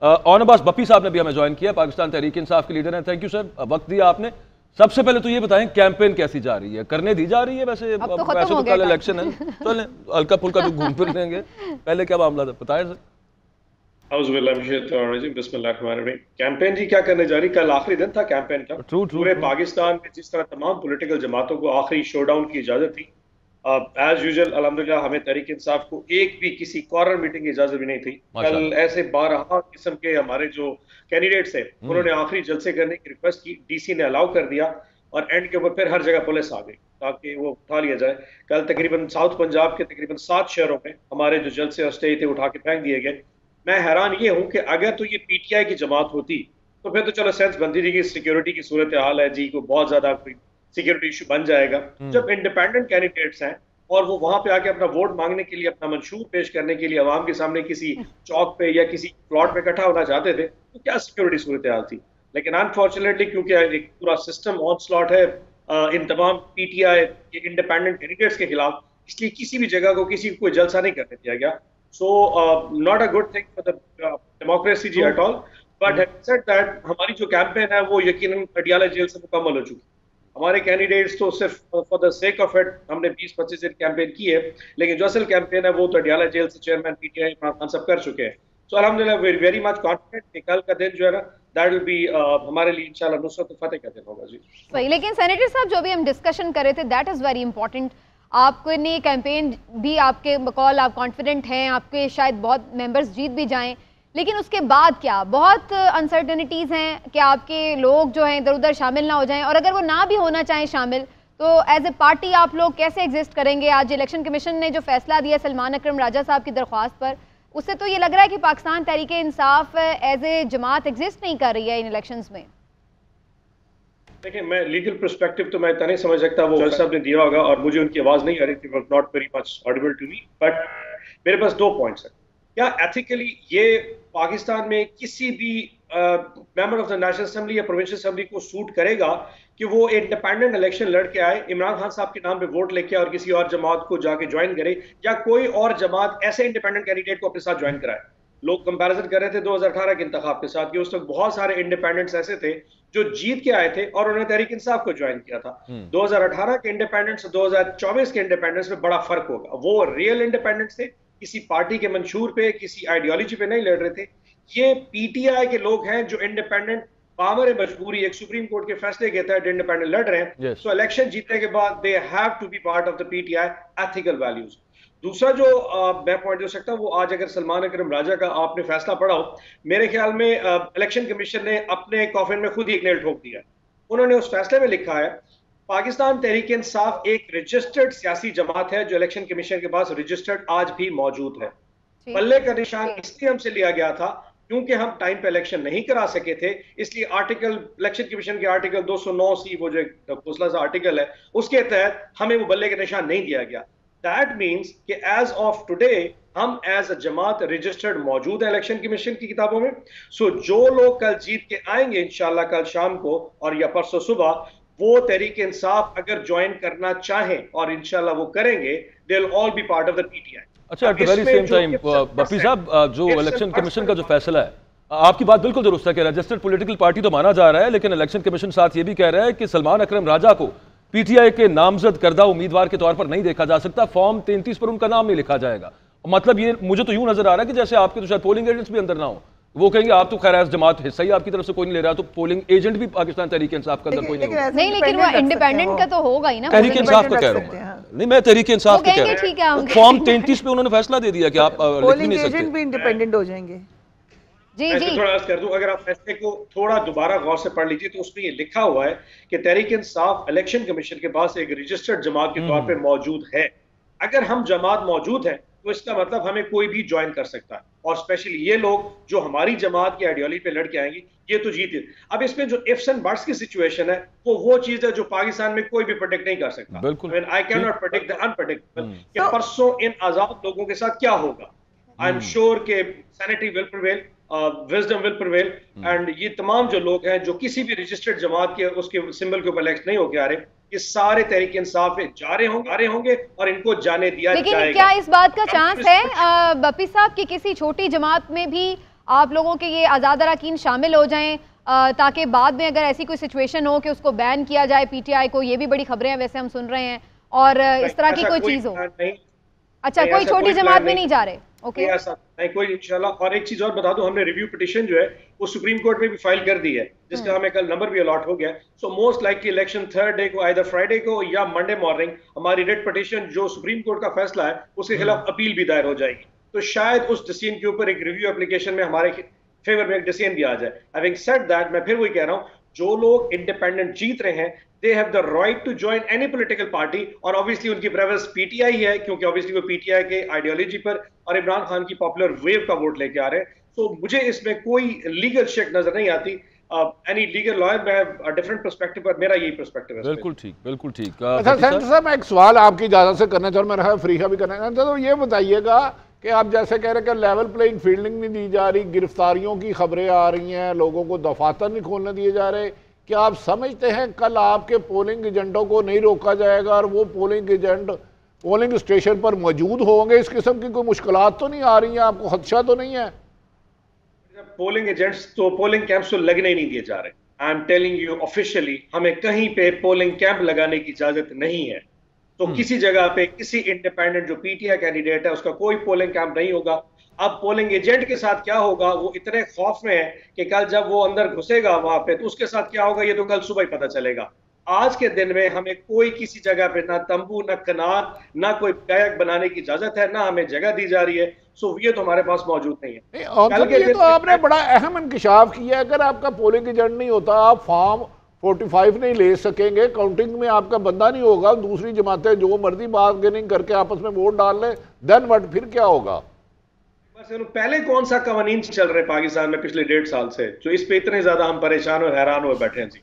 On Abbas Bappi साहब ने भी हमें ज्वाइन किया, पाकिस्तान तहरीक इंसाफ के लीडर हैं। थैंक यू सर, वक्त दिया आपने। सबसे पहले तो ये बताएं कैंपेन कैसी जा रही है, करने दी जा रही है? वैसे तो कल इलेक्शन है, चलें हल्का फुल्का जो घूम फिर लेंगे, पहले क्या मामला था बताएं सर। कैंपेन जी क्या करने जा रही, कल आखिरी दिन था कैंपेन का। पूरे पाकिस्तान में जिस तरह तमाम पॉलिटिकल जमातों को आखिरी शोडाउन की इजाजत थी, एज यूजुअल अल्हम्दुलिल्लाह हमें तहरीक इंसाफ को एक भी किसी कॉर्नर मीटिंग की इजाजत भी नहीं थी। कल ऐसे 12 किस्म के हमारे जो कैंडिडेट्स थे उन्होंने आखिरी जलसे करने की रिक्वेस्ट की, डीसी ने अलाउ कर दिया और एंड के ऊपर फिर हर जगह पुलिस आ गई ताकि वो उठा लिया जाए। कल तकरीबन साउथ पंजाब के तकरीबन 7 शहरों में हमारे जो जलसे और स्टे थे उठा के फेंक दिए गए। मैं हैरान ये हूं कि अगर तो ये पीटीआई की जमात होती तो फिर तो चलो सेंस बनती थी कि सिक्योरिटी की सूरत हाल है जी, को बहुत ज्यादा सिक्योरिटी इशू बन जाएगा। जब इंडिपेंडेंट कैंडिडेट्स हैं और वो वहां पे आके अपना वोट मांगने के लिए, अपना मंशूर पेश करने के लिए अवाम के सामने किसी चौक पे या किसी प्लॉट पे इकट्ठा होना चाहते थे, तो क्या सिक्योरिटी सूरत हाल थी। लेकिन अनफॉर्चुनेटली क्योंकि एक पूरा सिस्टम ऑन स्लॉट है इन तमाम पीटीआई के इंडिपेंडेंट कैंडिडेट्स के खिलाफ, इसलिए किसी भी जगह को किसी को कोई जलसा नहीं करने दिया गया। So not a good thing for the democracy ji at all, but having said that हमारी जो कैंपेन है वो यकीनन अडियाला जेल से मुकम्मल हो चुकी। हमारे कैंडिडेट्स तो सिर्फ for the sake of it हमने 20-25 दिन कैंपेन की है, लेकिन जो असल कैंपेन है वो तो अडियाला जेल से चेयरमैन पीटीआई इमरान खान सब कर चुके हैं। सो अल्हम्दुलिल्लाह वी वेरी मच कॉन्फिडेंट कि कल का दिन जो है ना दैट विल बी हमारे लिए इंशाल्लाह नुसरत फतेह का दिन होगा जी। वही, लेकिन सेनेटर साहब जो भी हम डिस्कशन कर रहे थे दैट इज़ वेरी इंपॉर्टेंट। आपको ने कैंपेन भी आपके बकौल आप कॉन्फिडेंट हैं, आपके शायद बहुत मेंबर्स जीत भी जाएं, लेकिन उसके बाद क्या बहुत अनसर्टनिटीज़ हैं कि आपके लोग जो हैं इधर उधर शामिल ना हो जाएं, और अगर वो ना भी होना चाहें शामिल तो एज ए पार्टी आप लोग कैसे एग्जिस्ट करेंगे? आज इलेक्शन कमीशन ने जो फैसला दिया सलमान अकरम राजा साहब की दरख्वास्त पर, उससे तो ये लग रहा है कि Pakistan Tehreek Insaf as a Jamaat exist नहीं कर रही है इन इलेक्शंस में। देखिए, मैं लीगल पर्सपेक्टिव तो मैं इतना नहीं समझ सकता, वो जज साहब ने दिया होगा और मुझे उनकी आवाज नहीं आ रही थी, not very much audible to me. But मेरे पास 2 पॉइंट्स हैं। क्या एथिकली ये पाकिस्तान में किसी भी member of the national assembly या प्रोविंशियल असेंबली को सूट करेगा कि वो इंडिपेंडेंट इलेक्शन लड़के आए, इमरान खान साहब के नाम पे वोट लेके और किसी और जमात को जाके ज्वाइन करे, या कोई और जमात ऐसे इंडिपेंडेंट कैंडिडेट को अपने साथ ज्वाइन कराए? लोग कंपैरिजन कर रहे थे 2018 के इंतखाब के साथ कि उस वक्त बहुत सारे इंडिपेंडेंट्स ऐसे थे जो जीत के आए थे और उन्होंने तहरीक इंसाफ को ज्वाइन किया था। 2018 के इंडिपेंडेंट्स 2024 के इंडिपेंडेंट्स में बड़ा फर्क होगा। वो रियल इंडिपेंडेंट्स थे, किसी पार्टी के मंशूर पे, किसी आइडियोलॉजी पे नहीं लड़ रहे थे। ये पीटीआई के लोग हैं जो इंडिपेंडेंट पावर मजबूरी, एक सुप्रीम कोर्ट के फैसले के तहत इंडिपेंडेंट लड़ रहे हैं। सो इलेक्शन जीतने के बाद they have to be part of the PTI ethical values. दूसरा जो मैं पॉइंट दे सकता हूं, वो आज अगर सलमान अकरम राजा का आपने फैसला पढ़ा हो, मेरे ख्याल में इलेक्शन कमीशन ने अपने कॉफिन में खुद ही एक नेल ठोक दिया है। उन्होंने उस फैसले में लिखा है पाकिस्तान तहरीक इंसाफ एक रजिस्टर्ड सियासी जमात है जो इलेक्शन कमीशन के पास रजिस्टर्ड आज भी मौजूद है। पल्ले का निशान इसलिए हमसे लिया गया था क्योंकि हम टाइम पे इलेक्शन नहीं करा सके थे, इसलिए इलेक्शन कमीशन के आर्टिकल 209C, वो जो फौसला सा आर्टिकल है, उसके तहत हमें वो बल्ले का निशान नहीं दिया गया। That means कि as of today हम एज अ जमात रजिस्टर्ड मौजूद है इलेक्शन कमीशन की किताबों में। सो जो लोग कल जीत के आएंगे इंशाल्लाह कल शाम को और या परसों सुबह, वो तहरीक इंसाफ अगर ज्वाइन करना चाहें और इंशाल्लाह वो करेंगे, they will all be part of the PTI. अच्छा, at the very same time Bappi साहब, जो इलेक्शन कमीशन का जो फैसला है, आपकी बात बिल्कुल दुरुस्त है कि रजिस्टर्ड पॉलिटिकल पार्टी तो माना जा रहा है, लेकिन इलेक्शन कमीशन साथ ये भी कह रहा है कि सलमान अकरम राजा को पीटीआई के नामजद करदा उम्मीदवार के तौर पर नहीं देखा जा सकता, फॉर्म 33 पर उनका नाम नहीं लिखा जाएगा। मतलब ये मुझे तो यूं नजर आ रहा है कि जैसे आपके तो शायद पोलिंग एजेंट्स भी अंदर ना हो, वो कहेंगे आप तो खैर जमात हिस्सा ही आपकी तरफ से कोई नहीं ले रहा, तो पोलिंग एजेंट भी पाकिस्तान तहरीक इंसाफ का अंदर कोई नहीं, लेकिन वो इंडिपेंडेंट का तो होगा ही ना। तहरीक इंसाफ का कह रहा हूं नहीं, मैं तहरीक इंसाफ का कह रहा हूं। फॉर्म 33 पे उन्होंने फैसला दे दिया कि आप पोलिंग एजेंट भी इंडिपेंडेंट हो जाएंगे। जी जी, थोड़ा अर्ज कर दूं, अगर आप फैसले को थोड़ा दोबारा गौर से पढ़ लीजिए तो उसमें ये लिखा हुआ है कि तहरीक इंसाफ इलेक्शन कमीशन के पास एक रजिस्टर्ड जमात के तौर पे मौजूद है। अगर हम जमात मौजूद है तो इसका मतलब हमें कोई भी ज्वाइन कर सकता है, और स्पेशली ये लोग जो हमारी जमात की आइडियोलॉजी पे लड़के आएंगे, ये तो जीते। अब इसमें जो इफ्स एंड बट्स की सिचुएशन है वो चीज है जो पाकिस्तान में कोई भी प्रेडिक्ट नहीं कर सकता। बिल्कुल, I can not predict the unpredictable कि परसों इन आजाद लोगों के साथ क्या होगा। आई एम श्योर के sanity will prevail, wisdom will prevail, and ये तमाम जो लोग हैं जो किसी भी रजिस्टर्ड जमात के उसके सिंबल के ऊपर इलेक्ट नहीं होके आ रहे, ये सारे तहरीक इंसाफ में जा रहे होंगे और इनको जाने दिया लेकिन जाएगा। क्या इस बात का चांस है बप्पी साहब कि किसी छोटी जमात में भी आप लोगों के ये आज़ाद अरकान शामिल हो जाएं ताकि बाद में अगर ऐसी कोई सिचुएशन हो कि उसको बैन किया जाए पीटीआई को, ये भी बड़ी खबरें हैं वैसे हम सुन रहे हैं, और इस तरह की कोई चीज़ हो? अच्छा, कोई छोटी जमात में नहीं जा रहे? ओके, नहीं कोई इंशाल्लाह। और एक चीज और बता दूं, हमने रिव्यू पिटीशन जो है वो सुप्रीम कोर्ट में भी फाइल कर दी है, जिसका हमें कल नंबर भी अलॉट हो गया। So most likely election third day को, आइदर फ्राइडे को या मंडे मॉर्निंग, हमारी रिट पिटीशन जो सुप्रीम कोर्ट का फैसला है उसके खिलाफ अपील भी दायर हो जाएगी। तो शायद उस डिसीजन के ऊपर एक रिव्यू एप्लीकेशन में हमारे फेवर में एक डिसीजन भी आ जाए। हैविंग सेड दैट, मैं फिर वही कह रहा हूं, जो लोग इंडिपेंडेंट जीत रहे हैं they have the right to join any political party, और obviously उनकी प्रेफरेंस पीटीआई है, क्योंकि obviously वो पीटीआई के आइडियोलॉजी पर और इमरान खान की पॉपुलर वेव का वोट लेके आ रहे हैं। तो मुझे इसमें कोई लीगल शेक नजर नहीं आती। एनी लीगल लॉयर में डिफरेंट पर्सपेक्टिव, पर मेरा यही पर्सपेक्टिव है। बिल्कुल ठीक, बिल्कुल ठीक। अच्छा सेंटर साहब, मैं एक सवाल आपकी इजाजत से करना चाहूँ, मेरा फ्रीका भी करना चाहता, तो ये बताइएगा कि आप जैसे कह रहे हैं कि लेवल प्लेइंग फील्डिंग नहीं दी जा रही, गिरफ्तारियों की खबरें आ रही हैं, लोगों को दफातर नहीं खोलने दिए जा रहे, क्या आप समझते हैं कल आपके पोलिंग एजेंटों को नहीं रोका जाएगा और वो पोलिंग एजेंट पोलिंग स्टेशन पर मौजूद होंगे? इस किस्म की कोई मुश्किलात तो नहीं आ रही हैं? आपको खदशा तो नहीं है? पोलिंग एजेंट्स तो पोलिंग कैंप्स तो लगने ही नहीं दिए जा रहे। I am telling you officially, हमें कहीं पे पोलिंग कैंप लगाने की इजाजत नहीं है। तो किसी जगह पे किसी इंडिपेंडेंट जो पीटीआई कैंडिडेट है उसका कोई पोलिंग कैंप नहीं होगा। अब पोलिंग एजेंट के साथ क्या होगा, वो इतने खौफ में है कि कल जब वो अंदर घुसेगा वहां पे तो उसके साथ क्या होगा ये तो कल सुबह ही पता चलेगा। आज के दिन में हमें कोई किसी जगह पे ना तंबू, ना कनार, ना कोई बैग बनाने की इजाजत है, ना हमें जगह दी जा रही है। सो ये तो हमारे पास मौजूद नहीं है। कल के तो आपने बड़ा अहम इंकशाफ किया है, अगर आपका पोलिंग एजेंट नहीं होता आप फॉर्म 45 नहीं ले सकेंगे, काउंटिंग में आपका बंदा नहीं होगा, दूसरी जमातें जो मर्जी बार्गेनिंग करके आपस में वोट डाल लें, देन व्हाट, फिर क्या होगा? पहले कौन सा कवानीन चल रहे पाकिस्तान में पिछले 1.5 साल से जो इस पे इतने ज्यादा हम परेशान और हैरान हुए बैठे हैं जी?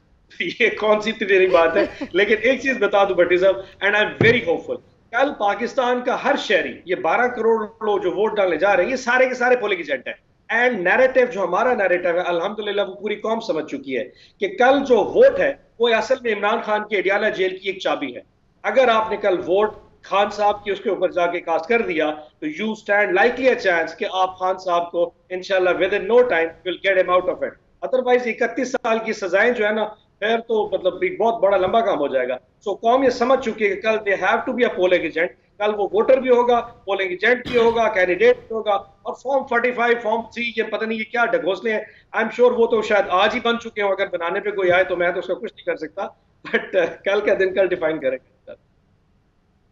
ये कौन सी तेरी बात है? लेकिन एक चीज बता दूं भट्टी साहब, and I am very hopeful, कल पाकिस्तान का हर शहरी, ये 12 करोड़ लोग जो वोट डालने जा रहे हैं, ये सारे के सारे पोलिंग एजेंट है। एंड नैरेटिव जो हमारा नैरेटिव है, अल्हम्दुलिल्लाह वो पूरी कौम समझ चुकी है कि कल जो वोट है वो असल में इमरान खान की अडियाला जेल की एक चाबी है। अगर आपने कल वोट खान साहब की उसके ऊपर जाके कास्ट कर दिया तो you stand likely a chance कि आप खान साहब को इंशाल्लाह within no time will get him out of it. Otherwise 31 साल की सजाएं जो है ना, फिर तो मतलब एक बहुत बड़ा लंबा काम हो जाएगा। सो कौम ये समझ चुकी है कि कल they have to be a polling agent. कल वो वोटर भी होगा, पोलिंग एजेंट भी होगा, कैंडिडेट भी होगा, और फॉर्म 45, फॉर्म 3, ये पता नहीं ये क्या ढकोसले हैं। आई एम श्योर वो तो शायद आज ही बन चुके हो। अगर बनाने पे कोई आए तो मैं तो उसका कुछ नहीं कर सकता, बट कल का दिन कल डिफाइन करेंगे।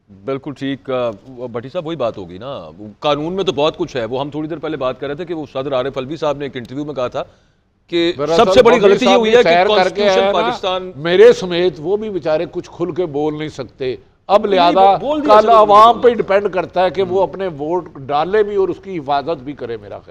बिल्कुल ठीक। भट्टी साहब, वही बात होगी ना, कानून में तो बहुत कुछ है। वो हम थोड़ी देर पहले बात कर रहे थे कि वो सदर आरिफ अलवी साहब ने एक इंटरव्यू में कहा था कि सबसे बड़ी गलती ये हुई है कि कॉन्स्टिट्यूशन पाकिस्तान, मेरे समेत वो भी बेचारे कुछ खुल के बोल नहीं सकते। अब लिहाजा कल आवाम पे डिपेंड करता है कि वो अपने वोट डाले भी और उसकी हिफाजत भी करे। मेरा